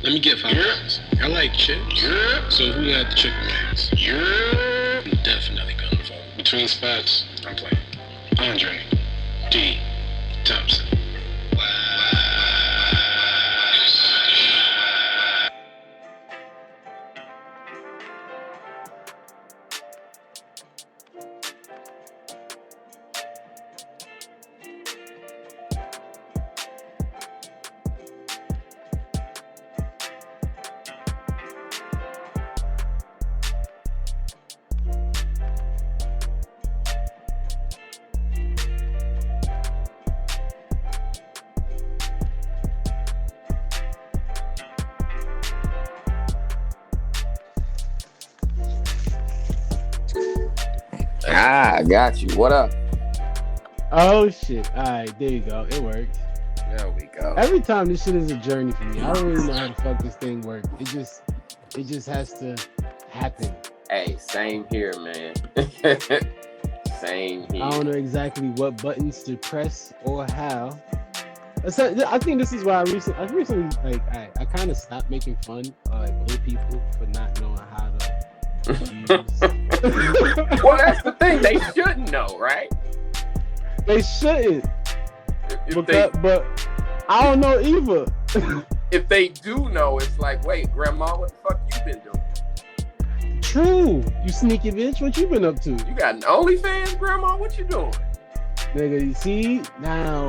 Let me get 5 pounds. I like chips. So who got the chicken wings? I'm definitely gonna vote. Between spots, I'm playing. Andre D. Thompson. I got you. What up? Oh shit! All right, there you go. It works. There we go. Every time this shit is a journey for me. I don't really know how the fuck this thing works. It just has to happen. Hey, same here, man. Same here. I don't know exactly what buttons to press or how. So, I think this is why I recently I kind of stopped making fun of like old people for not knowing how to use. Well, that's the thing. They shouldn't know, right? They shouldn't. But I don't know either. If they do know, it's like, wait, Grandma, what the fuck you been doing? True. You sneaky bitch. What you been up to? You got an OnlyFans, Grandma? What you doing? Nigga, you see now,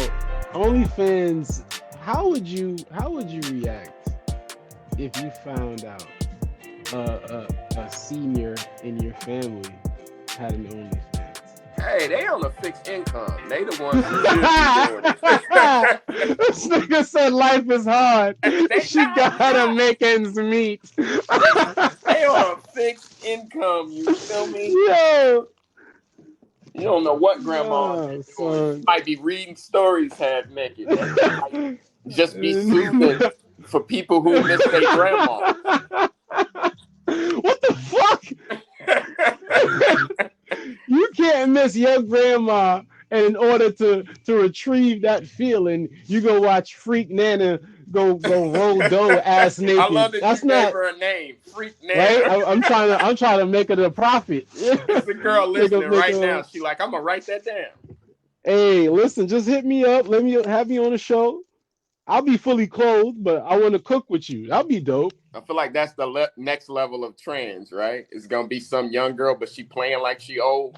OnlyFans. How would you react if you found out a senior in your family had an OnlyFans? Hey, they on a fixed income. They the ones who should be doing it. This nigga said life is hard. She gotta make ends meet. They on a fixed income, you feel me? Yo. You don't know what Grandma is doing. You might be reading stories half naked. Just be soothing for people who miss their grandma. What the fuck? You can't miss your grandma, and in order to retrieve that feeling, you go watch Freak Nana go roll dough ass naked. I love that That's you not gave her a name, Freak Nana. right. I'm trying to make it a profit. There's a girl listening right now. She like, I'm gonna write that down. Hey, listen, just hit me up. Let me have me on the show. I'll be fully clothed, but I want to cook with you. That'll be dope. I feel like that's the next level of trans, right? It's gonna be some young girl, but she playing like she old.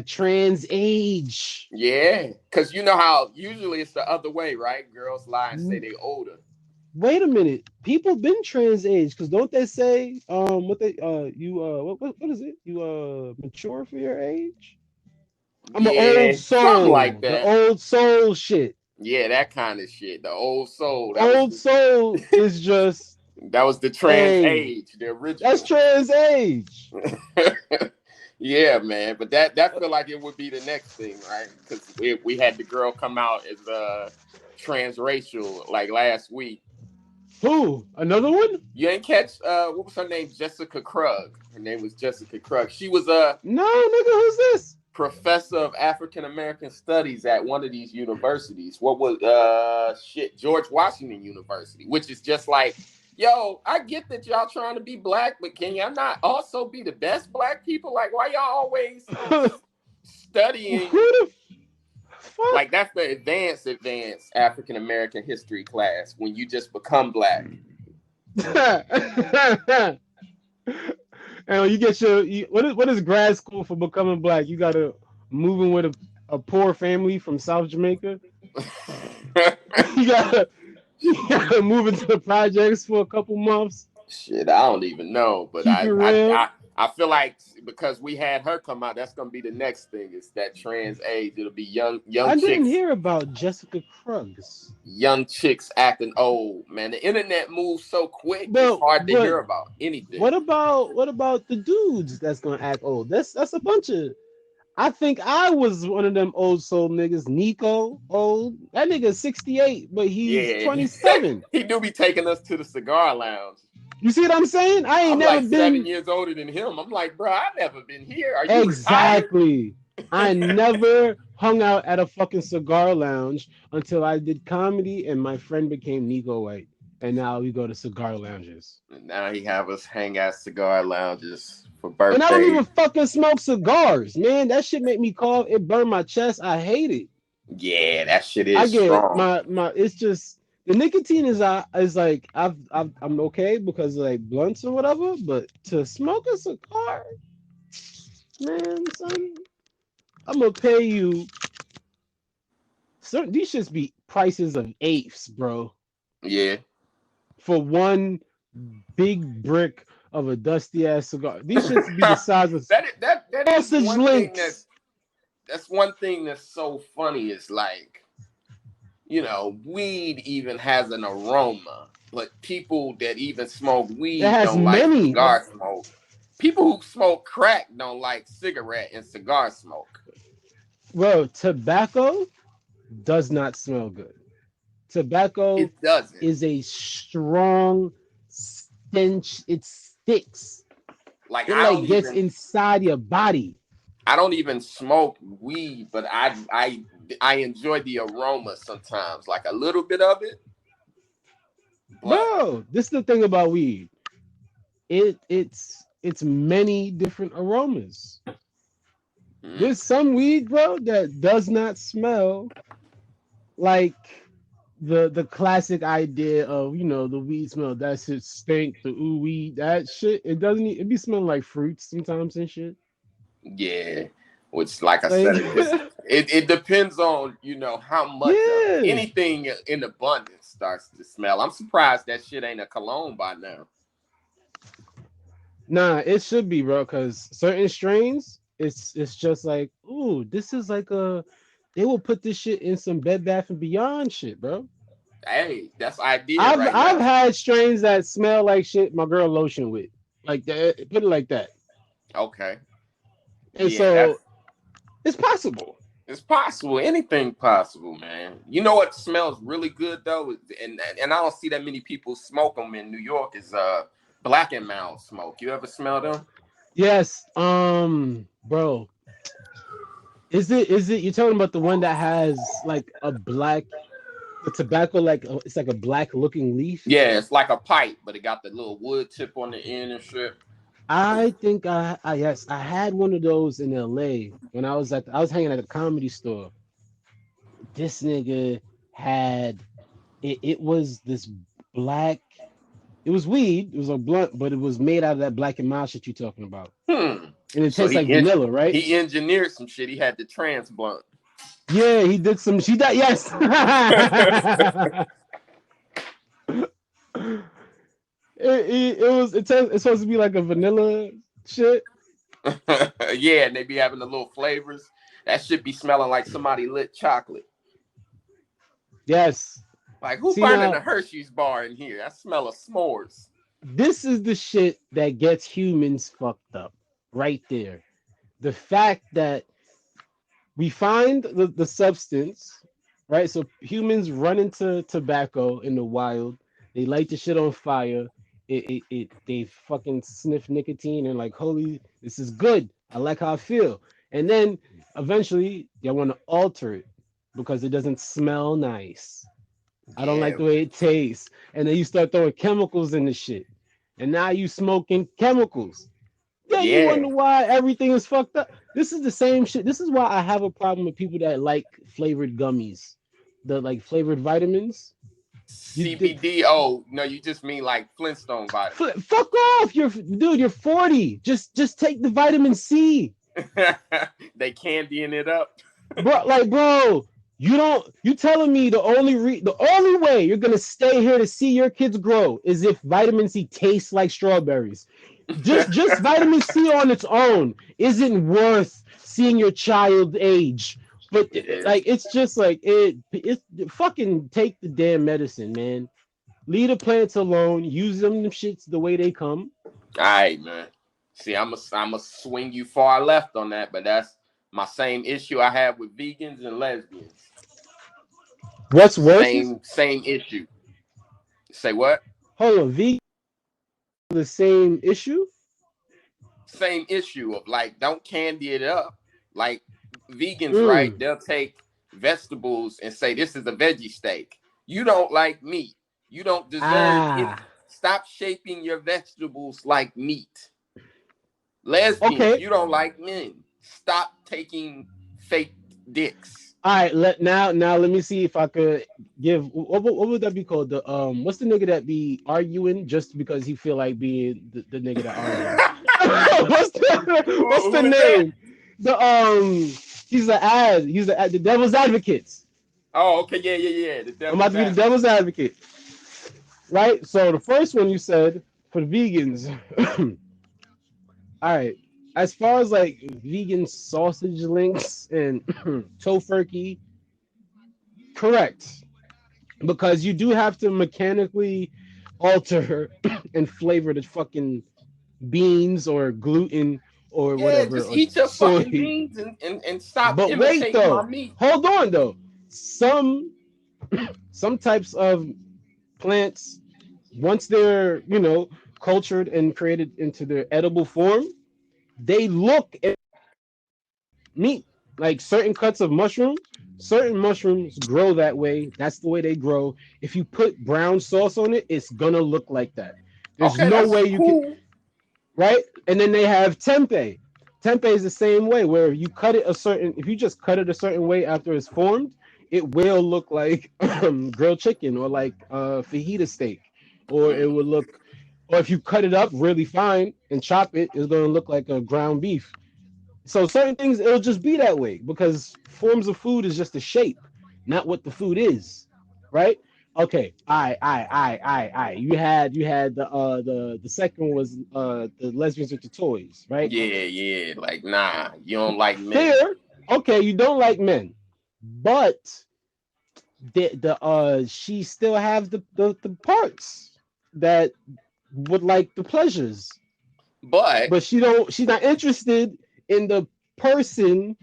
Trans age. Yeah, because you know how usually it's the other way, right? Girls lie and say they older. Wait a minute. People been trans age because don't they say what is it? You mature for your age? I'm an old soul. Something like that. The old soul shit. Yeah, that kind of shit. The old soul. Soul is just that was the trans age, the original. That's trans age. Yeah, man. But that feel like it would be the next thing, right? Because we had the girl come out as transracial like last week. Who? Another one? You ain't catch what was her name? Jessica Krug. Her name was Jessica Krug. She was no, nigga, who's this? Professor of African American Studies at one of these universities. What was George Washington University, which is just like, yo, I get that y'all trying to be black, but can y'all not also be the best black people? Like, why y'all always studying? Who the fuck? Like, that's the advanced African American history class when you just become black. And you get what is grad school for becoming black? You gotta move in with a poor family from South Jamaica. you gotta move into the projects for a couple months. Shit, I don't even know, but I feel like because we had her come out, that's gonna be the next thing. Is that trans age? It'll be young I chicks. didn't hear about Jessica Krug's. Young chicks acting old, man. The internet moves so quick. It's hard to hear about anything. What about the dudes that's gonna act old? That's a bunch of. I think I was one of them old soul niggas. Nico, old. That nigga's 68, but he's 27. He do be taking us to the cigar lounge. You see what I'm saying? I'm never like been 7 years older than him. I'm like, bro, I've never been here. Are you exactly? I never hung out at a fucking cigar lounge until I did comedy and my friend became Nico White. and now we go to cigar lounges. And now he have us hang at cigar lounges for And I don't birthdays. even fucking smoke cigars, man. That shit make me cough. It burn my chest. I hate it. Yeah, that shit I is get strong. my. It's just the nicotine is like I'm okay because of like blunts or whatever. But to smoke a cigar, man, son, I'm gonna pay you. These should be prices of eighths, bro, Yeah. for one big brick of a dusty ass cigar. These should be the size of that is sausage one thing links. that's one thing that's so funny is like, weed even has an aroma, but people that even smoke It weed has don't like many. cigar smoke. People who smoke crack don't like cigarette and cigar smoke. Bro, tobacco does not smell good. Tobacco It doesn't. is a strong stench. It sticks. Like It like gets inside your body. I don't even smoke weed, but I enjoy the aroma sometimes, like a little bit of it. But Bro, this is the thing about weed. It's many different aromas. There's some weed, bro, that does not smell like the classic idea of the weed smell. That shit stink. The ooh weed, that shit. It doesn't. It be smelling like fruits sometimes and shit. yeah, which like I Like, said, it depends on how much yeah. of anything in abundance starts to smell. I'm surprised that shit ain't a cologne by now. Nah, it should be, bro, because certain strains, it's just like, ooh, this is like they will put this shit in some Bed Bath and Beyond shit, bro. Hey, that's idea I've right I've now. had strains that smell like shit my girl lotion with. Like that, put it like that. Okay. And Yeah, so it's possible. it's possible. Anything possible, man. You know what smells really good though, and I don't see that many people smoke them in New York. Is Black and Mild smoke. You ever smell them? Yes, bro. Is it you're talking about the one that has like the tobacco, like it's like a black looking leaf? Yeah, it's like a pipe, but it got the little wood tip on the end and shit. I think yes, I had one of those in LA when I was hanging at a comedy store. This nigga had it was this black, it was weed, it was a blunt, but it was made out of that Black and Mild shit you talking about. And it So tastes like vanilla, right? He engineered some shit. He had the trans blunt. Yeah, he did some. She did. Yes. It's supposed to be like a vanilla shit. Yeah, and they be having the little flavors. That should be smelling like somebody lit chocolate. Yes. Like who See, burning now, a Hershey's bar in here? I smell of s'mores. this is the shit that gets humans fucked up. Right there. The fact that we find the substance, right? So humans run into tobacco in the wild. They light the shit on fire. They fucking sniff nicotine and like, holy, this is good. I like how I feel. And then eventually they want to alter it because it doesn't smell nice. I don't like the way it tastes. And then you start throwing chemicals in the shit. And now you smoking chemicals. Then you wonder why everything is fucked up. This is the same shit. This is why I have a problem with people that like flavored gummies, the like flavored vitamins. CBD. Oh no, you just mean like Flintstone vitamins. Fuck off, you're 40. Just take the vitamin C. They candying it up, bro. You telling me the only way you're gonna stay here to see your kids grow is if vitamin C tastes like strawberries. Just vitamin C on its own isn't worth seeing your child age. But like it's just like it fucking take the damn medicine, man. Leave the plants alone. Use them shits the way they come. All right, man. See, I'm a swing you far left on that, but that's my same issue I have with vegans and lesbians. What's worse? Same issue. Say what? Hold on, vegan. The same issue? Same issue of like, don't candy it up. Like vegans, right? They'll take vegetables and say this is a veggie steak. You don't like meat. You don't deserve it. Ah. Stop shaping your vegetables like meat. Lesbians, Okay. you don't like men. Stop taking fake dicks. All right. Now let me see if I could give what would that be called? The what's the nigga that be arguing just because he feel like being the nigga that argues? what's the name? The he's the devil's advocates. Oh, okay, yeah. I'm about to be the devil's advocate. Right? So the first one you said for the vegans. All right. As far as like vegan sausage links and tofurkey, correct. Because you do have to mechanically alter and flavor the fucking beans or gluten or whatever. Just or eat your soy. fucking beans and stop But wait imitating though. my meat. Hold on though. Some types of plants, once they're, cultured and created into their edible form, they look at meat. Like certain cuts of certain mushrooms grow that way. That's the way they grow. If you put brown sauce on it, it's gonna look like that. There's no way you can, right? And then they have tempeh. Tempeh is the same way, where if you just cut it a certain way after it's formed, it will look like grilled chicken or like fajita steak, or it would look, or if you cut it up really fine and chop it, it's gonna look like a ground beef. So certain things, it'll just be that way because forms of food is just a shape, not what the food is, right? Okay, I. You had the second one was the lesbians with the toys, right? Yeah. Like, nah, you don't like men. Fair. Okay, you don't like men, but she still have the parts that would like the pleasures, but she's not interested in the person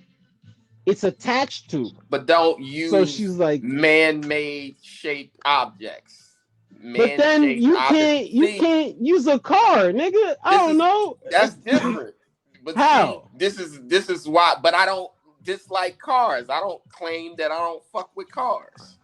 it's attached to. But don't use so she's like man-made shaped objects. But then you can't use a car, nigga. I don't know. That's different. But how? See, this is why. But I don't dislike cars. I don't claim that I don't fuck with cars.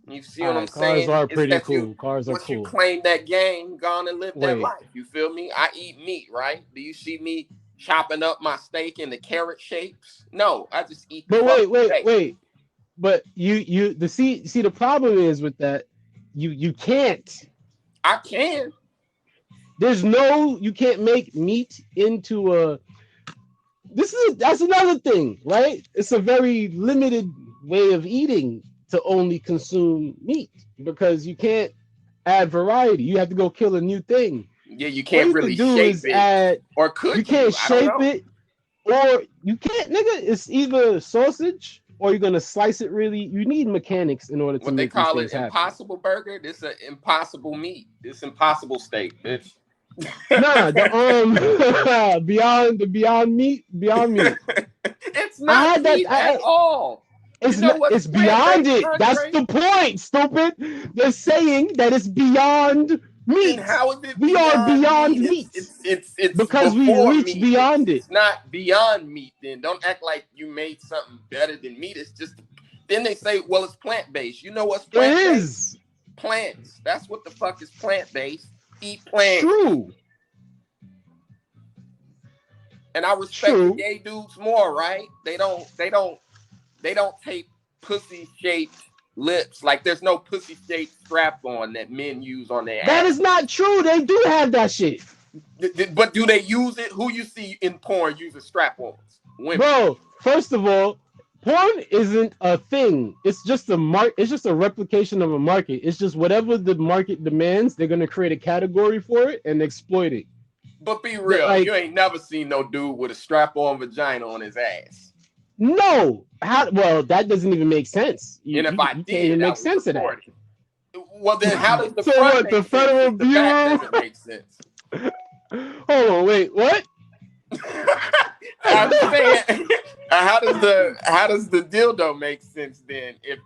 You see what I'm saying? Cars are pretty cool. Cars are cool. You claim that game, gone and live that life. You feel me? I eat meat, right? Do you see me chopping up my steak into carrot shapes? No, I just eat. But wait. But the problem is with that, you can't. I can. You can't make meat into a. That's another thing, right? It's a very limited way of eating to only consume meat because you can't add variety. You have to go kill a new thing. Yeah, you can't really shape it. Or could you? Can't shape it, or you can't, nigga. It's either sausage or you're gonna slice it really. You need mechanics in order to what make they call these things it, impossible burger. This is an impossible meat. This impossible steak, bitch. Nah, the beyond meat. It's not meat at all. It's beyond it. That's the point, stupid. They're saying that it's beyond meat. And how is it? We are beyond meat. It's because we reached beyond it. It's not beyond meat. Then don't act like you made something better than meat. It's just. Then they say, well, it's plant based. You know what's plant based? It is plants. That's what the fuck is plant based. Eat plants. True. And I respect the gay dudes more, right? They don't tape pussy shaped lips. Like there's no pussy shaped strap on that men use on their ass. That is not true. They do have that shit. But do they use it? Who you see in porn using strap-ons? Women. Bro, first of all, porn isn't a thing. It's just it's just a replication of a market. It's just whatever the market demands, they're gonna create a category for it and exploit it. But be real, you ain't never seen no dude with a strap-on vagina on his ass. No. Well, that doesn't even make sense. And if I did, can't even make sense of that. Well, then how does the the Federal Bureau doesn't make sense? Hold on, wait, what? I'm saying, how does the dildo make sense then? If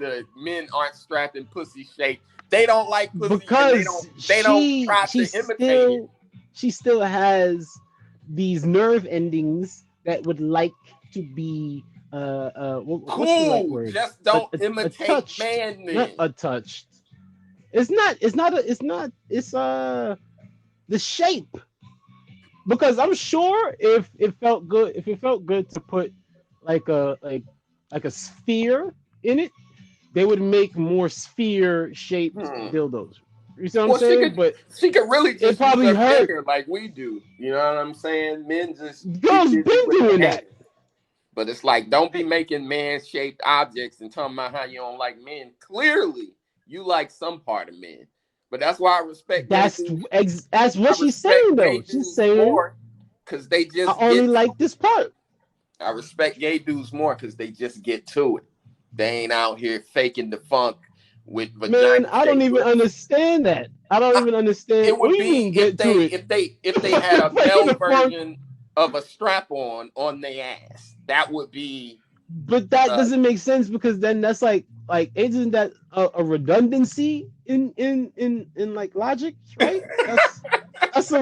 the men aren't strapped in pussy shape, they don't like pussy because they don't try to imitate it. She still has these nerve endings that would like to be what's the right word? Just don't imitate man. Not attached. It's the shape. Because I'm sure if it felt good to put like a sphere in it, they would make more sphere shaped dildos. You see what I'm saying? But she could really just probably use her hurt. finger like we do. You know what I'm saying? Men just girls been doing that. But it's like, don't be making man-shaped objects and talking about how you don't like men. Clearly, you like some part of men. But that's why I respect. That's what she's saying, though. She's saying because they just I only like this part. I respect gay dudes more because they just get to it. They ain't out here faking the funk with vagina. Man, I don't even understand that. I don't even understand. It would be if they had a male version of a strap-on their ass. That would be. But that doesn't make sense because then that's like isn't that a redundancy in like logic, right? That's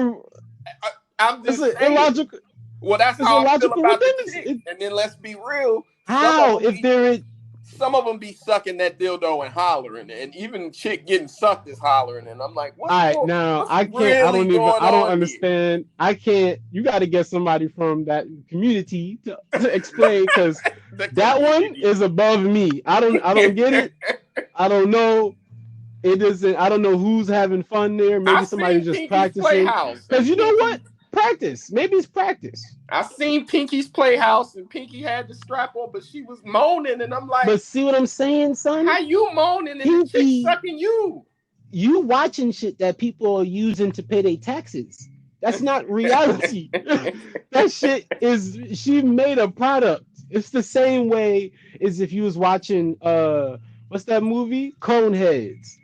I'm just saying. Illogical. Well, that's how I feel about the chick. And then let's be real. How some of them be sucking that dildo and hollering, and even chick getting sucked is hollering, and I'm like, what? All right, now I can't. I don't understand. Here? I can't. You got to get somebody from that community to explain because that one is above me. I don't get it. I don't know. It isn't. I don't know who's having fun there. Maybe somebody's just practicing. Because you know what? Practice. Maybe it's practice. I seen Pinky's Playhouse and Pinky had the strap on, but she was moaning, and I'm like, but see what I'm saying, son? How you moaning and Pinky, the chick sucking you? You watching shit that people are using to pay their taxes. That's not reality. That shit is, she made a product. It's the same way as if you was watching what's that movie? Coneheads.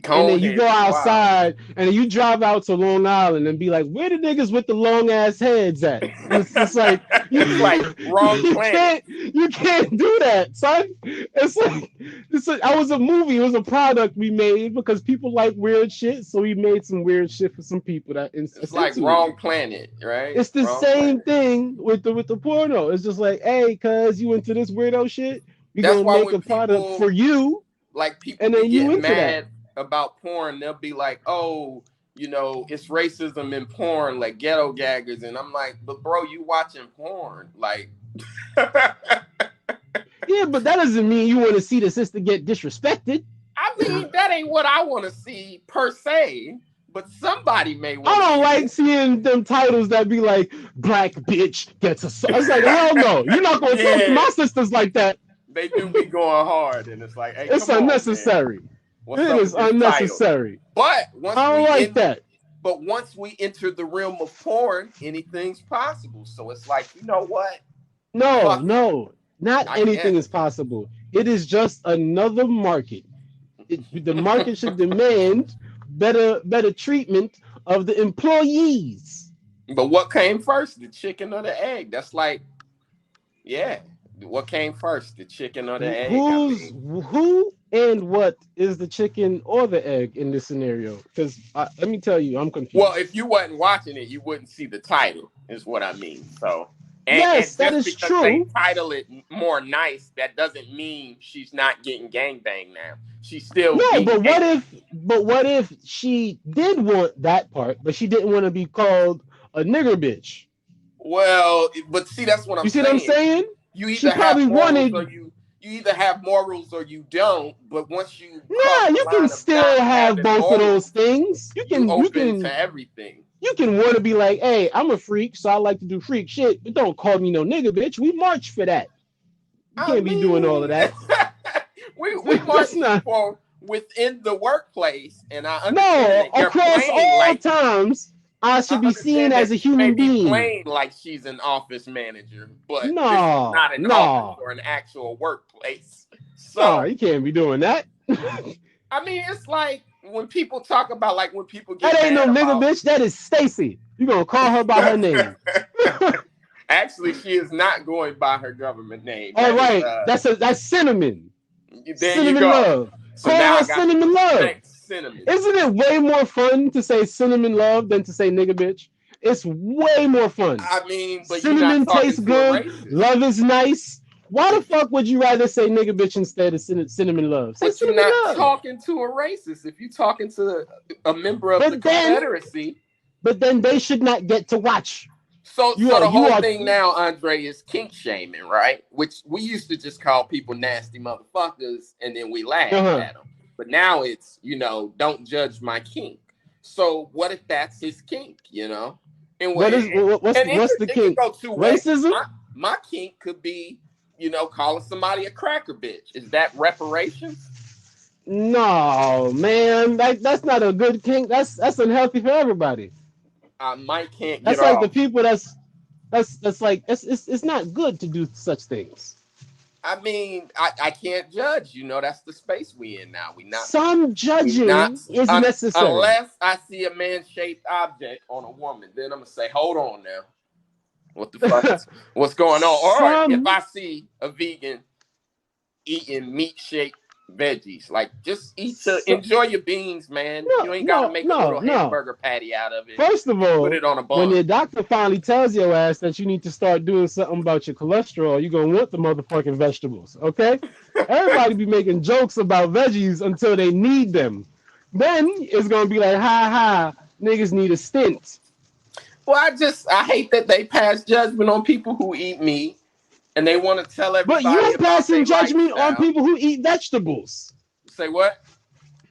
And then you go outside and then you drive out to Long Island and be like, where the niggas with the long ass heads at? It's like it's like wrong planet. You can't do that, son. It's like that was a movie, it was a product we made because people like weird shit, so we made some weird shit for some people that it's like wrong planet, right? It's the same thing with the porno. It's just like, hey, cuz you into this weirdo shit, we gonna make a product for you. Like people and then you into mad about porn, they'll be like, oh, you know, it's racism in porn, like ghetto gaggers, and I'm like, but bro, you watching porn, like. Yeah, but that doesn't mean you want to see the sister get disrespected. I mean, that ain't what I want to see per se, but somebody may want. I don't like seeing them titles that be like, black bitch gets a. I was like, hell no, you're not gonna talk to my sisters like that. They do be going hard, and it's like, hey, it's unnecessary. It is unnecessary. But I don't like that. But once we enter the realm of porn, anything's possible. So it's like, you know what? No, not anything is possible. It is just another market. The market should demand better treatment of the employees. But what came first, the chicken or the egg? That's like, yeah. What came first, the chicken or the egg? Who and what is the chicken or the egg in this scenario? Because let me tell you, I'm confused. Well, if you wasn't watching it, you wouldn't see the title, is what I mean. So, yes, that is true. They title it more nice. That doesn't mean she's not getting gangbanged now. She's still. No, but what if she did want that part, but she didn't want to be called a nigger bitch? Well, but see, that's what I'm saying. You see what I'm saying? You either have morals or you either have morals or you don't. But once you you can still have both morals, of those things. You can to everything. You can want to be like, hey, I'm a freak, so I like to do freak shit, but don't call me no nigga bitch. We march for that. You can't be doing all of that. we march for within the workplace, and I understand that across all times. I should be seen as a human being. Playing like she's an office manager, but this is not an office or an actual workplace. So you can't be doing that. I mean, it's like when people talk about when people get that ain't no nigga bitch. That is Stacy. You gonna call her by her name? Actually, she is not going by her government name. All right, that's Cinnamon. There Cinnamon you go. Love. So call her Cinnamon Love. Cinnamon. Isn't it way more fun to say cinnamon love than to say nigga bitch? It's way more fun. I mean, but cinnamon tastes good. Love is nice. Why the fuck would you rather say nigga bitch instead of cinnamon love? Say But you're cinnamon not love. talking to a racist. If you're talking to a member of But the then- Confederacy. But then they should not get to watch. So You the whole are- thing now, Andre, is kink shaming, right? Which we used to just call people nasty motherfuckers, and then we laugh at them. But now it's, don't judge my kink. So what if that's his kink, And what's the kink? Go two ways. Racism? My kink could be, calling somebody a cracker bitch. Is that reparations? No, man. That's not a good kink. That's unhealthy for everybody. Mike can't get That's like off. the people that's like it's not good to do such things. I mean, I can't judge. That's the space we in now. Some judging is necessary. Unless I see a man-shaped object on a woman, then I'm gonna say, hold on now. What the fuck? What's going on? Or if I see a vegan eating meat-shaped veggies, like just enjoy your beans, man. You ain't gotta make a little hamburger patty out of it. First of all, put it on a bun. When your doctor finally tells your ass that you need to start doing something about your cholesterol, you're gonna want the motherfucking vegetables, okay? Everybody be making jokes about veggies until they need them. Then it's gonna be like, ha, niggas need a stint. Well, I hate that they pass judgment on people who eat meat. And they want to tell everybody. But you're passing judgment on people who eat vegetables. Say what?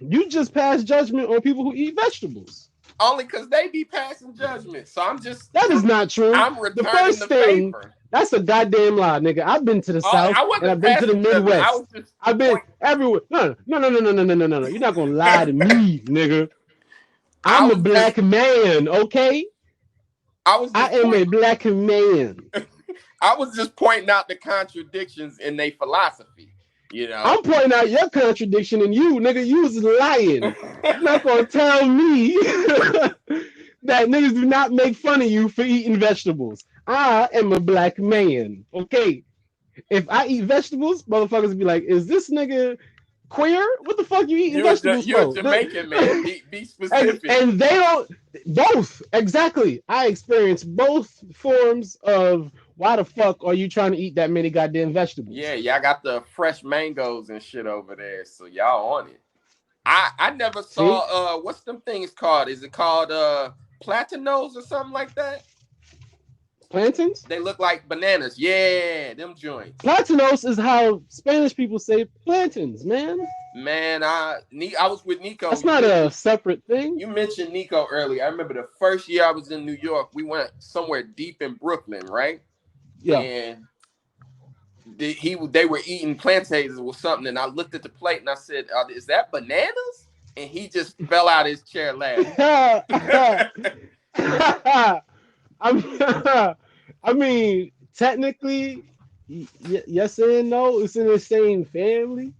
You just pass judgment on people who eat vegetables. Only because they be passing judgment. So I'm just. That is not true. I'm returning the first thing. Paper. That's a goddamn lie, nigga. I've been to the South and I've been to the Midwest. I've been everywhere. No. You're not gonna lie to me, nigga. I'm a black man, okay? I am a black man. I was just pointing out the contradictions in their philosophy, I'm pointing out your contradiction in you, nigga. You was lying. You're not gonna tell me that niggas do not make fun of you for eating vegetables. I am a black man, okay? If I eat vegetables, motherfuckers be like, is this nigga queer? What the fuck you eating vegetables for? You're a Jamaican, man. Be specific. And they don't, both, exactly. I experience both forms of why the fuck are you trying to eat that many goddamn vegetables? Yeah, y'all got the fresh mangoes and shit over there, so y'all on it. I never saw, what's them things called? Is it called platanos or something like that? Plantains? They look like bananas. Yeah, them joints. Platanos is how Spanish people say plantains, man. Man, I was with Nico. That's not a separate thing. You mentioned Nico earlier. I remember the first year I was in New York, we went somewhere deep in Brooklyn, right? Yeah. And they were eating plantains or something, and I looked at the plate and I said, "Is that bananas?" And he just fell out of his chair laughing. I mean, technically, yes and no. It's in the same family,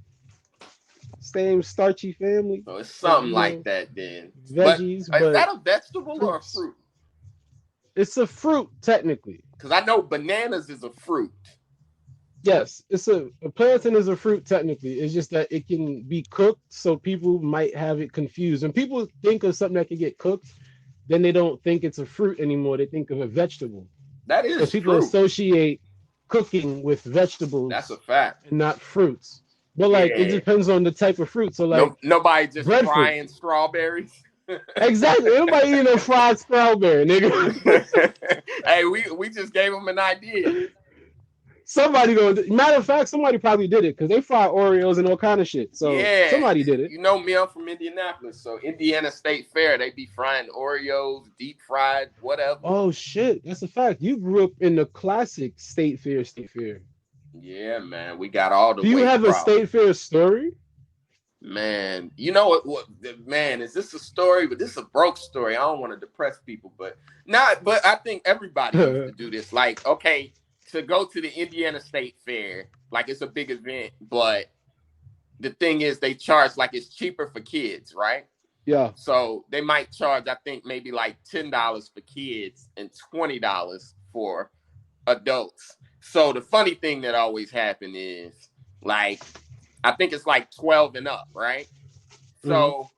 same starchy family. So it's something like that then. Veggies, but is that a vegetable or a fruit? It's a fruit, technically. Because I know bananas is a fruit. Yes, a plantain is a fruit technically. It's just that it can be cooked, so people might have it confused. When people think of something that can get cooked, then they don't think it's a fruit anymore. They think of a vegetable. That is true. People associate cooking with vegetables. That's a fact. And not fruits. But it depends on the type of fruit. So nobody just frying strawberries. Exactly. Nobody eating a fried strawberry, nigga. Hey, we just gave them an idea. Matter of fact, somebody probably did it because they fry Oreos and all kind of shit. So somebody did it. You know me, I'm from Indianapolis. So Indiana State Fair, they be frying Oreos, deep fried, whatever. Oh shit, that's a fact. You grew up in the classic State Fair. Yeah, man, we got all the. Do you have a State Fair story? Man, you know what? Man, is this a story? But this is a broke story. I don't want to depress people, but I think everybody needs to do this. Like, okay, to go to the Indiana State Fair, like it's a big event, but the thing is they charge like it's cheaper for kids, right? Yeah. So they might charge, I think, maybe like $10 for kids and $20 for adults. So the funny thing that always happens is like, I think it's like 12 and up, right? Mm-hmm. So,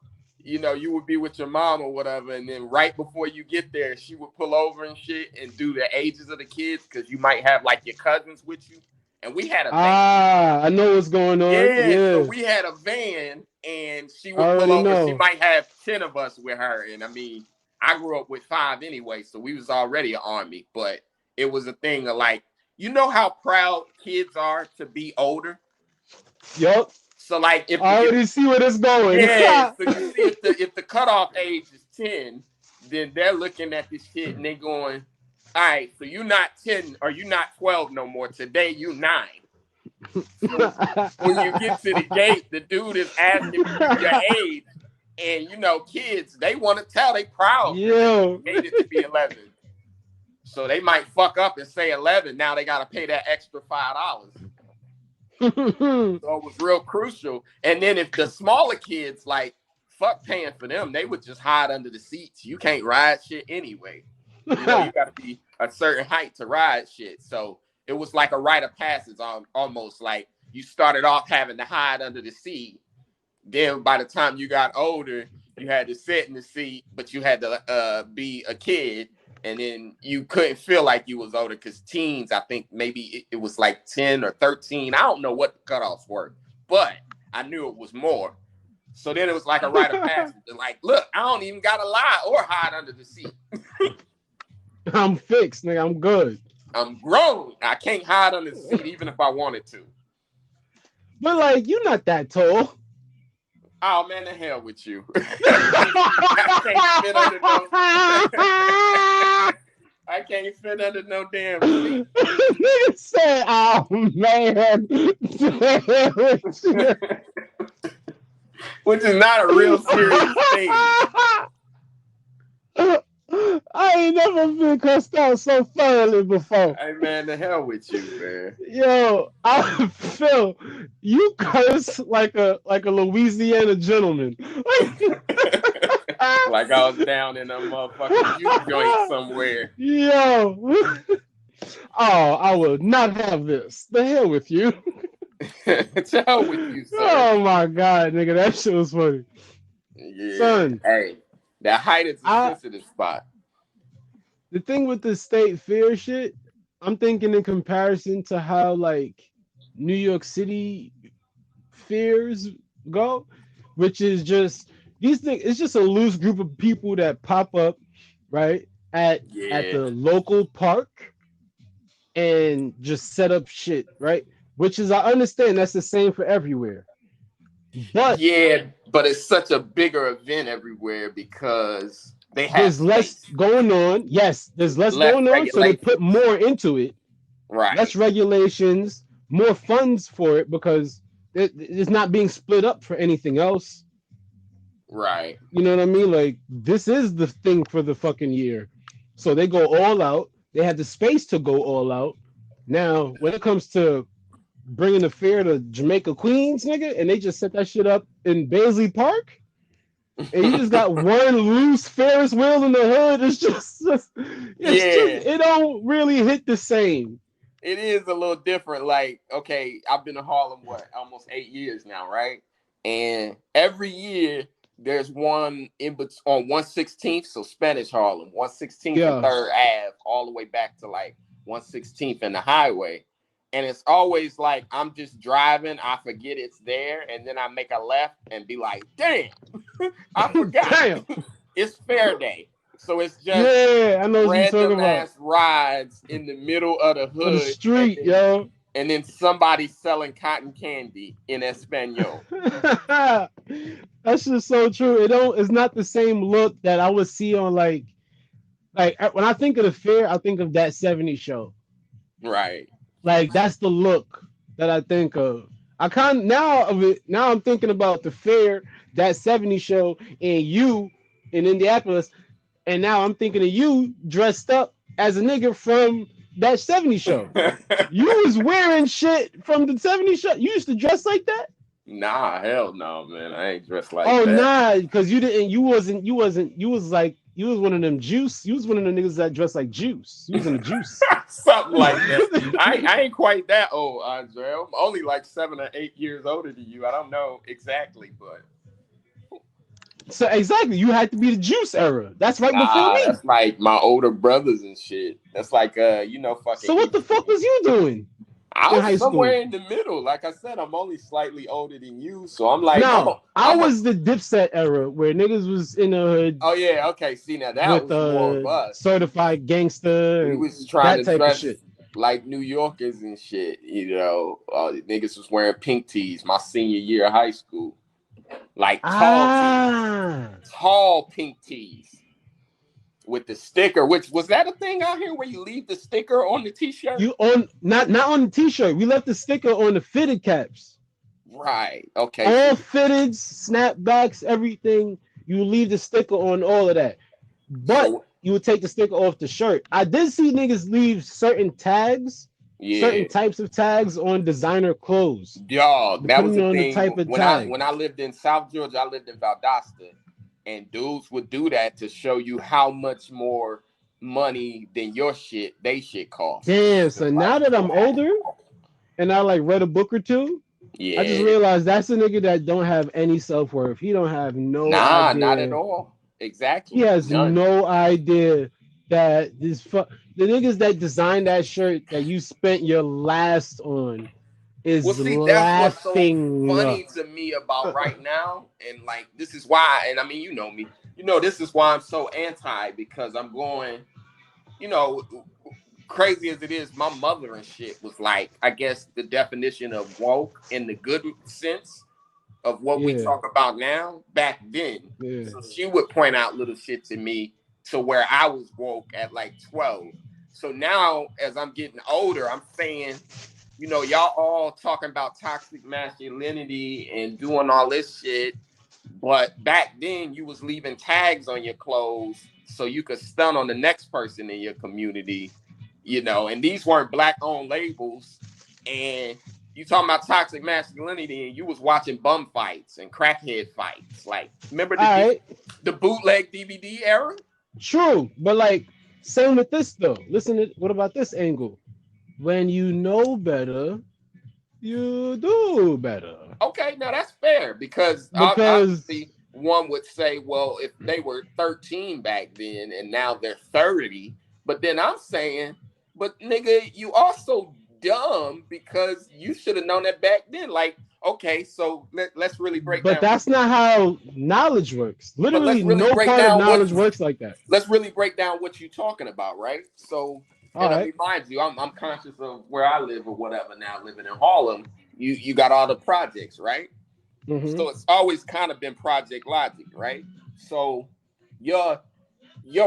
you would be with your mom or whatever, and then right before you get there, she would pull over and shit and do the ages of the kids because you might have like your cousins with you. and we had a van. I know what's going on. Yeah, so Yeah. we had a van, and she I would pull already over. know. She might have 10 of us with her, and I mean, I grew up with 5 anyway, so we was already an army. But it was a thing of like, you know how proud kids are to be older. Yup. So like, I already see where it's going. yeah, so you see, if the cutoff age is 10, then they're looking at this shit and they going, all right, so you're not 10 or you're not 12 no more. Today you 9. So when you get to the gate, the dude is asking you your age, and you know, kids, they want to tell they proud. Yo. They gated to be 11. So they might fuck up and say 11. Now they got to pay that extra $5. So it was real crucial. And then if the smaller kids, like, fuck paying for them, they would just hide under the seats. You can't ride shit anyway. You know, you got to be a certain height to ride shit. So it was like a rite of passage, almost like you started off having to hide under the seat. Then by the time you got older, you had to sit in the seat, but you had to be a kid. And then you couldn't feel like you was older because teens, I think maybe it was like 10 or 13. I don't know what the cutoffs were, but I knew it was more. So then it was like a rite of passage. Like, look, I don't even got to lie or hide under the seat. I'm fixed, nigga. I'm good. I'm grown. I can't hide under the seat even if I wanted to. But like, you're not that tall. Oh man, the hell with you. I can't fit under no. I can't fit under no damn seat. Nigga said, "Oh man," which is not a real serious thing. I ain't never been cussed out so thoroughly before. Hey man, the hell with you, man. Yo, I feel you curse like a Louisiana gentleman. Like I was down in a motherfucking youth joint somewhere. Yo. Oh, I will not have this. The hell with you. To hell with you, son. Oh my god, nigga, that shit was funny. Yeah. Son. Hey, that height is a sensitive spot. The thing with the state fair shit, I'm thinking in comparison to how like New York City fairs go, which is just these things. It's just a loose group of people that pop up, right, at the local park and just set up shit, right? Which is, I understand that's the same for everywhere. But yeah, but it's such a bigger event everywhere because they have there's less going on. Yes, there's less going on, so they put more into it. Right. Less regulations, more funds for it because it's not being split up for anything else. Right. You know what I mean? Like, this is the thing for the fucking year. So they go all out. They have the space to go all out. Now, when it comes to bringing the fair to Jamaica, Queens, nigga, and they just set that shit up in Baisley Park, and you just got one loose Ferris wheel in the hood, it's just it don't really hit the same. It is a little different. Like, okay, I've been in Harlem, almost 8 years now, right? And every year there's one on 116th, so Spanish Harlem, 116th and 3rd Ave, all the way back to like 116th and the highway. And it's always like I'm just driving, I forget it's there, and then I make a left and be like, damn, I forgot. Damn. It's fair day. So it's just I know what you're talking about. ass rides in the middle of the hood. On the street, yo. And then somebody selling cotton candy in Espanol. That's just so true. It's not the same look that I would see on like when I think of the fair, I think of that 70s show. Right. Like that's the look that I think of. Now I'm thinking about the fair, that 70s show, and you in Indianapolis, and now I'm thinking of you dressed up as a nigga from that 70s show. You was wearing shit from the 70s show. You used to dress like that? Nah, hell no, man. I ain't dressed like that. Oh nah, because you was one of them juice. You was one of them niggas that dressed like Juice. You was in the Juice. Something like that. I ain't quite that old, Andre. I'm only like 7 or 8 years older than you. I don't know exactly, but so exactly, you had to be the Juice era. That's right before me. That's like my older brothers and shit. That's like fucking. So what the fuck was you doing? I in high was somewhere school? in the middle. Like I said, I'm only slightly older than you, so I'm like, No, I I'm a. was the Dipset era where niggas was in the hood Oh yeah, okay. See now that with was more of us. certified gangster We and was trying that to type of dress shit. like New Yorkers and shit. Niggas was wearing pink tees my senior year of high school, like Ah, tall pink tees with the sticker. Which was that a thing out here where you leave the sticker on the t-shirt? you on not on the t-shirt. We left the sticker on the fitted caps. Right. Okay. All See, fitted, snapbacks, everything. You leave the sticker on all of that. But so you would take the sticker off the shirt. I did see niggas leave certain tags, yeah. certain types of tags on designer clothes, Dog, that was depending the on the thing. type of When I tag. when I lived in South Georgia, I lived in Valdosta, and dudes would do that to show you how much more money than your shit they shit cost. Damn, Just so like, now that I'm older and I like read a book or two, I just yeah, realized that's a nigga that don't have any self-worth. He don't have no nah, not at idea. all. He Exactly, has none. no idea that the niggas that designed that shirt that you spent your last on Well, is see, that's what's so laughing. funny to me about right now, and like this is why. And I mean, you know me, this is why I'm so anti because I'm going, you know. Crazy as it is, my mother and shit was like, I guess the definition of woke in the good sense of what we Yeah, talk about now back then. yeah. So she would point out little shit to me to where I was woke at like 12. So now as I'm getting older, I'm saying, y'all all talking about toxic masculinity and doing all this shit. But back then you was leaving tags on your clothes so you could stun on the next person in your community, and these weren't black owned labels. And you talking about toxic masculinity and you was watching bum fights and crackhead fights. Like, remember All right, the bootleg DVD era? true. But like, same with this though. Listen, what about this angle? When you know better, you do better. Okay, now that's fair because Because obviously one would say, well, if they were 13 back then and now they're 30, but then I'm saying, but nigga, you also dumb because you should have known that back then. Like, okay, so let's really break but down. that's not how knowledge works. But Literally, let's really no break part of down knowledge works like that. let's really break down what you're talking about, right? So, All and I right. mean, mind you, I'm conscious of where I live or whatever now, living in Harlem. You got all the projects, right? Mm-hmm. So it's always kind of been project logic, right? So your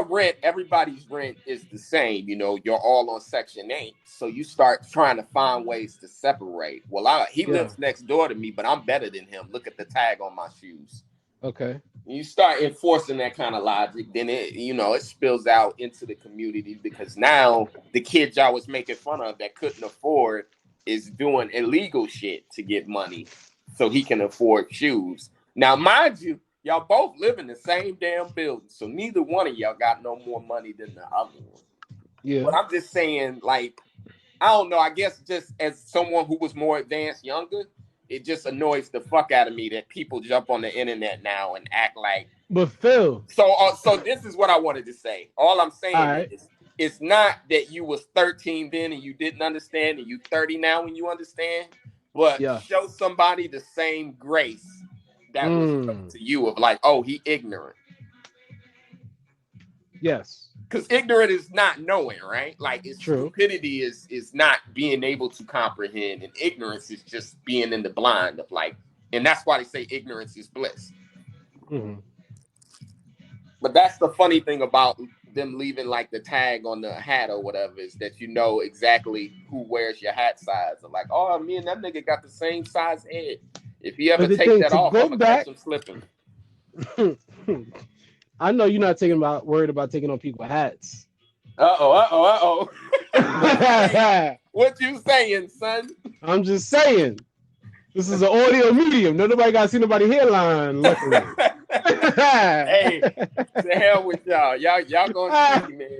rent, everybody's rent is the same. You're all on Section 8. So you start trying to find ways to separate. Well, he Yeah. lives next door to me, but I'm better than him. Look at the tag on my shoes. Okay. You start enforcing that kind of logic, then it spills out into the community because now the kids y'all was making fun of that couldn't afford is doing illegal shit to get money so he can afford shoes. Now, mind you, y'all both live in the same damn building, so neither one of y'all got no more money than the other one. Yeah. But I'm just saying, like, I don't know. I guess just as someone who was more advanced younger, it just annoys the fuck out of me that people jump on the internet now and act like. But Phil. So this is what I wanted to say. All I'm saying Right. is, it's not that you was 13 then and you didn't understand, and you 30 now when you understand. But show somebody the same grace that was shown to you of like, oh, he ignorant. Yes. Because ignorant is not knowing, right? Like, it's true. Stupidity is not being able to comprehend, and ignorance is just being in the blind of like, and that's why they say ignorance is bliss. Mm-hmm. But that's the funny thing about them leaving like the tag on the hat or whatever is that you know exactly who wears your hat size. Or like, oh, me and that nigga got the same size head. If he ever take that off, I'm gonna catch him slipping. I know you're not worried about taking on people's hats. Uh-oh. What you saying, son? I'm just saying. This is an audio medium. Nobody got to see nobody hairline. Luckily. Hey, to hell with y'all. Y'all gonna see, man.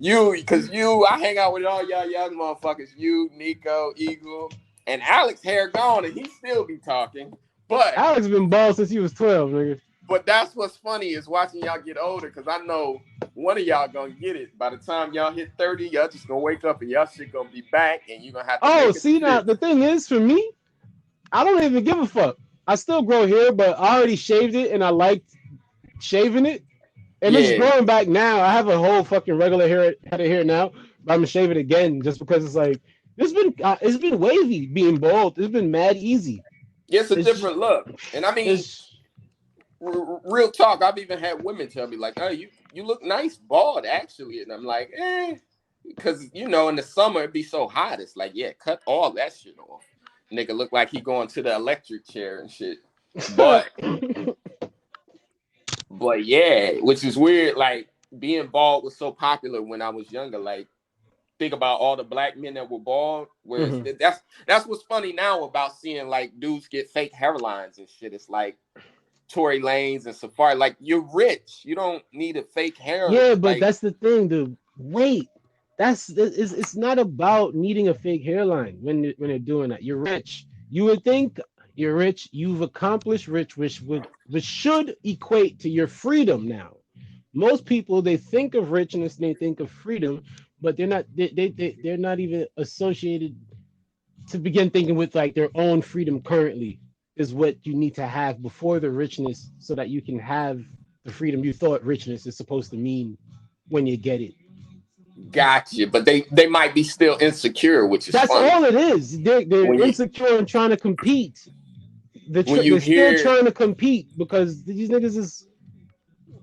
I hang out with all y'all young motherfuckers. You, Nico, Eagle, and Alex hair gone, and he still be talking. But Alex been bald since he was 12, nigga. But that's what's funny is watching y'all get older, because I know one of y'all gonna get it. By the time y'all hit 30, y'all just gonna wake up and y'all shit gonna be back, and you're gonna have to Oh, make a see now decision. the thing is for me, I don't even give a fuck. I still grow hair, but I already shaved it and I liked shaving it. And it's Yeah. growing back now. I have a whole fucking regular head of hair now, but I'm gonna shave it again just because it's like it's been wavy being bald. It's been mad easy. It's a It's just, different look. And I mean, it's real talk, I've even had women tell me, like, oh, you look nice bald, actually. And I'm like, because, you know, in the summer, it'd be so hot. It's like, yeah, cut all that shit off. Nigga look like he going to the electric chair and shit. But yeah, which is weird. Like, being bald was so popular when I was younger. Like, think about all the black men that were bald. Whereas that's what's funny now about seeing like dudes get fake hairlines and shit. It's like Tory Lanez and Safari. Like, you're rich, you don't need a fake hair. yeah, but Like, that's the thing, dude. Wait, it's not about needing a fake hairline when they're doing that. You're rich. You would think you're rich. You've accomplished rich, which should equate to your freedom now. Most people they think of richness, they think of freedom, but they're not even associated to begin thinking with like their own freedom currently is what you need to have before the richness so that you can have the freedom you thought richness is supposed to mean when you get it. gotcha. But they might be still insecure, which is That's funny. all it is. They're When you insecure and trying to compete. when you They're still hear trying to compete because these niggas is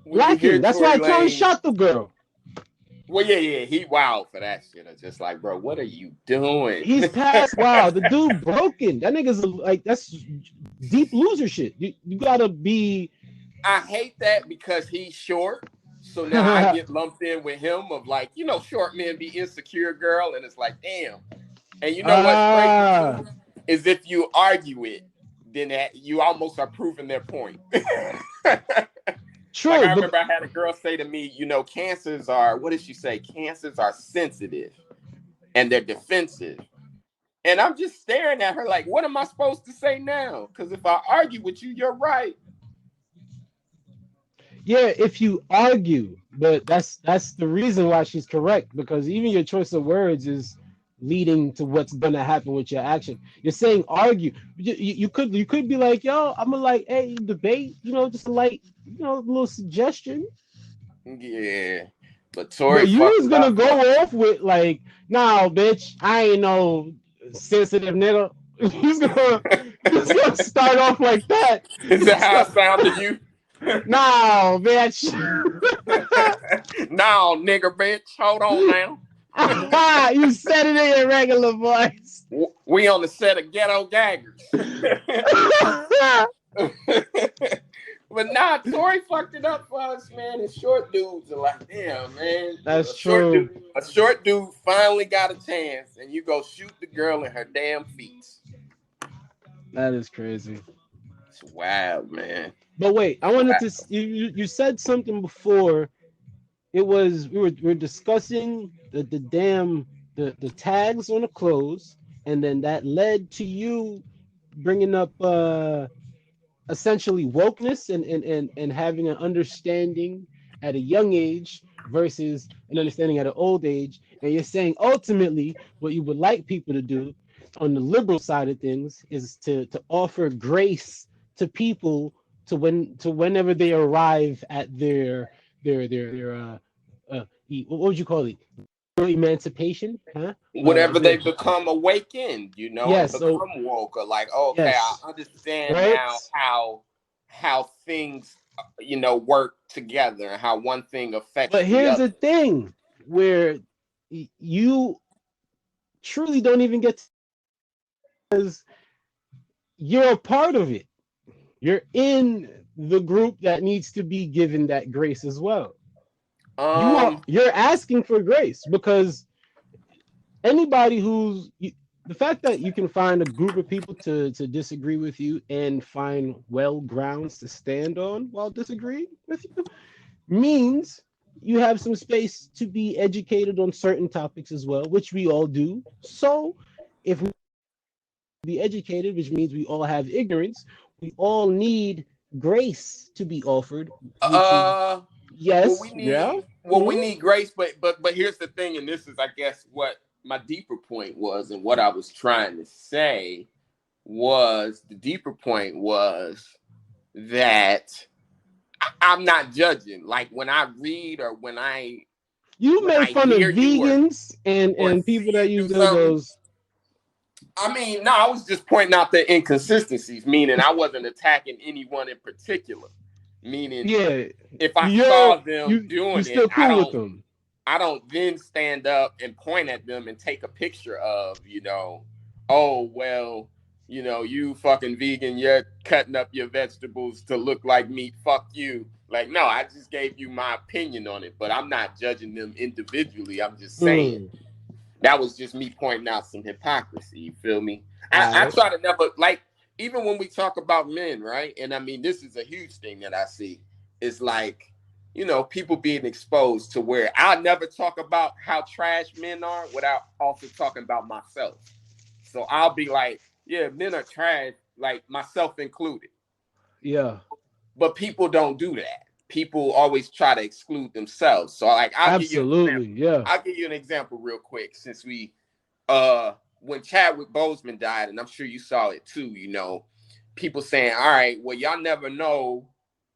when you hear lacking. That's why Tory Tony Lanez. shot the girl. Well, yeah, he wild for that shit. It's just like, bro, what are you doing? He's past wow. The dude broken. That nigga's like that's deep loser shit. You gotta be. I hate that because he's short. So now I get lumped in with him of like, you know, short men be insecure, girl, and it's like, damn. And you know what's crazy Ah, too is if you argue it, then you almost are proving their point. Like, true. I But remember I had a girl say to me, you know, cancers are, what did she say? Cancers are sensitive and they're defensive. And I'm just staring at her like, what am I supposed to say now? Because if I argue with you, you're right. yeah, if you argue, but that's the reason why she's correct because even your choice of words is leading to what's gonna happen with your action. You're saying argue. You could be like, yo, I'm gonna like, hey, debate. You know, just a light, a little suggestion. Yeah. But Tori But you fucked was it gonna up, bro. go off with like, nah, bitch, I ain't no sensitive nigga. He's gonna start off like that. Is that how it sounded to you? No, bitch. No, nigger bitch. Hold on now. You said it in your regular voice. We on the set of Ghetto Gaggers. But nah, Tori fucked it up for us, man. And short dudes are like, damn, man. That's true. A short dude finally got a chance, and you go shoot the girl in her damn feet. That is crazy. It's wild, man. But wait, I wanted Wow. to. You said something before. It was we were discussing the damn the tags on the clothes, and then that led to you bringing up essentially wokeness and having an understanding at a young age versus an understanding at an old age. And you're saying ultimately what you would like people to do on the liberal side of things is to offer grace to people to whenever they arrive at what would you call it? Emancipation, huh? Whatever they become awakened, you know, and Yes. So become woke, or like, okay, I yes, understand right. now how things, you know, work together and how one thing affects But the here's the other. thing where you truly don't even get to, because you're a part of it. You're in the group that needs to be given that grace as well. You're asking for grace because anybody the fact that you can find a group of people to disagree with you and find well grounds to stand on while disagreeing with you means you have some space to be educated on certain topics as well, which we all do. So if we be educated, which means we all have ignorance, we all need grace to be offered, which is Well, yes, yeah. we need grace, but here's the thing, and this is, I guess, what my deeper point was, and what I was trying to say was the deeper point was that I'm not judging. Like when I read or You when made I fun of hear you vegans or and see people that you use do something. dildos. I mean, no, I was just pointing out the inconsistencies, meaning I wasn't attacking anyone in particular. Meaning, Yeah, if I you're saw them you doing it, still cool with them. I don't then stand up and point at them and take a picture of, oh, well, you fucking vegan, you're cutting up your vegetables to look like meat. Fuck you. Like, no, I just gave you my opinion on it, but I'm not judging them individually. I'm just saying that was just me pointing out some hypocrisy. You feel me? I Alright. try to never, like, even when we talk about men, right? And I mean, this is a huge thing that I see. It's like, people being exposed to where I'll never talk about how trash men are without also talking about myself. So I'll be like, yeah, men are trash, like myself included. Yeah. But people don't do that. People always try to exclude themselves. So like I'll give you an Absolutely. example. Yeah. I'll give you an example real quick since when Chadwick Boseman died, and I'm sure you saw it too, people saying, all right, well, y'all never know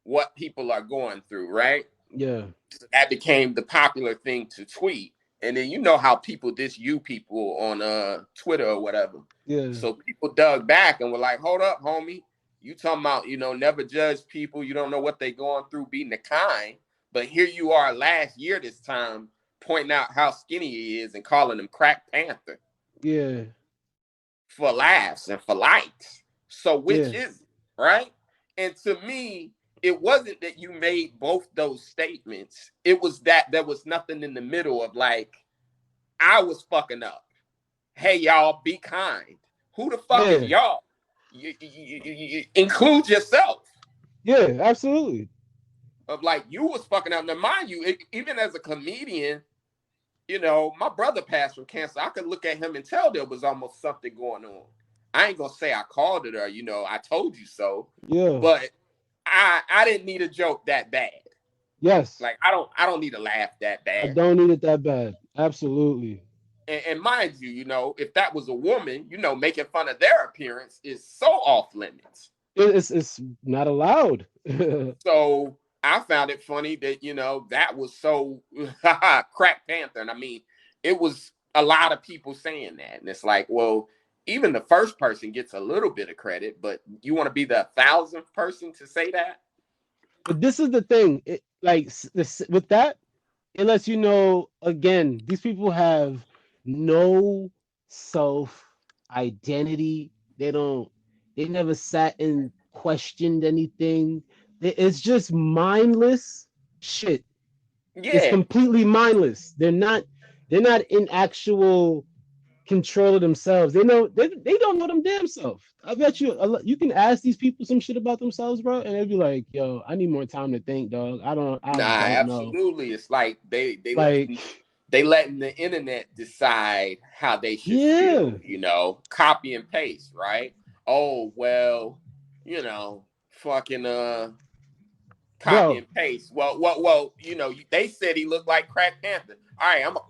what people are going through, right? Yeah. So that became the popular thing to tweet. And then you know how people diss you people on Twitter or whatever. Yeah. So people dug back and were like, hold up, homie. You talking about, never judge people. You don't know what they going through, being the kind. But here you are last year this time pointing out how skinny he is and calling him Crack Panther. Yeah. For laughs and for likes. So which Yeah. is it, right? And to me, it wasn't that you made both those statements. It was that there was nothing in the middle of like, I was fucking up. Hey, y'all, be kind. Who the fuck is y'all? You include yourself. Yeah, absolutely. Of like, you was fucking up. Now, mind you, even as a comedian, my brother passed from cancer. I could look at him and tell there was almost something going on. I ain't gonna say I called it or, I told you so. Yeah. But I didn't need a joke that bad. Yes. Like I don't need a laugh that bad. I don't need it that bad. Absolutely. And mind you, if that was a woman, making fun of their appearance is so off limits. It's not allowed. So I found it funny that, that was so Crack Panther. And I mean, it was a lot of people saying that. And it's like, well, even the first person gets a little bit of credit, but you want to be the 1,000th person to say that? But this is the thing. With that, it lets you know, again, these people have no self-identity. They never sat and questioned anything. It's just mindless shit. Yeah. It's completely mindless. They're not in actual control of themselves. They don't know them damn self. I bet you can ask these people some shit about themselves, bro, and they'll be like, "Yo, I need more time to think, dog. I don't absolutely know." It's like they letting the internet decide how they should feel. Copy and paste, right? Oh well, fucking copy and paste. Well, they said he looked like Crack Panther. All right, I'm a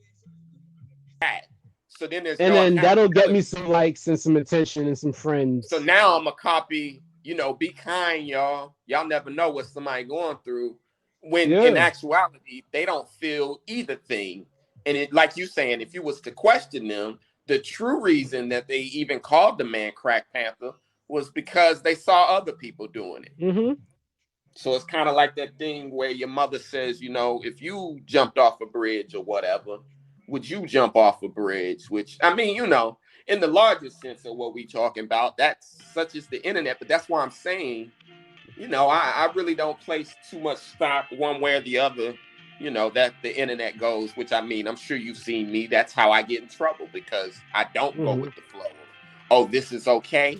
cat. So then then that'll get me some likes and some attention and some friends. So now I'm a copy, be kind, y'all. Y'all never know what somebody going through. When in actuality, they don't feel either thing. And it, like you saying, if you was to question them, the true reason that they even called the man Crack Panther was because they saw other people doing it. Mm-hmm. So it's kind of like that thing where your mother says, if you jumped off a bridge or whatever, would you jump off a bridge? Which, I mean, in the larger sense of what we talking about, that's such as the internet. But that's why I'm saying, I really don't place too much stock one way or the other, that the internet goes, which I mean, I'm sure you've seen me. That's how I get in trouble because I don't go with the flow. Oh, this is okay.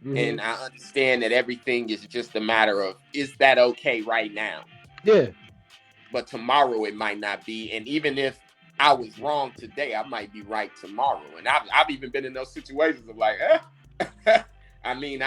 Mm-hmm. And I understand that everything is just a matter of, is that okay right now? Yeah. But tomorrow it might not be. And even if I was wrong today, I might be right tomorrow. And I've even been in those situations of like, I mean,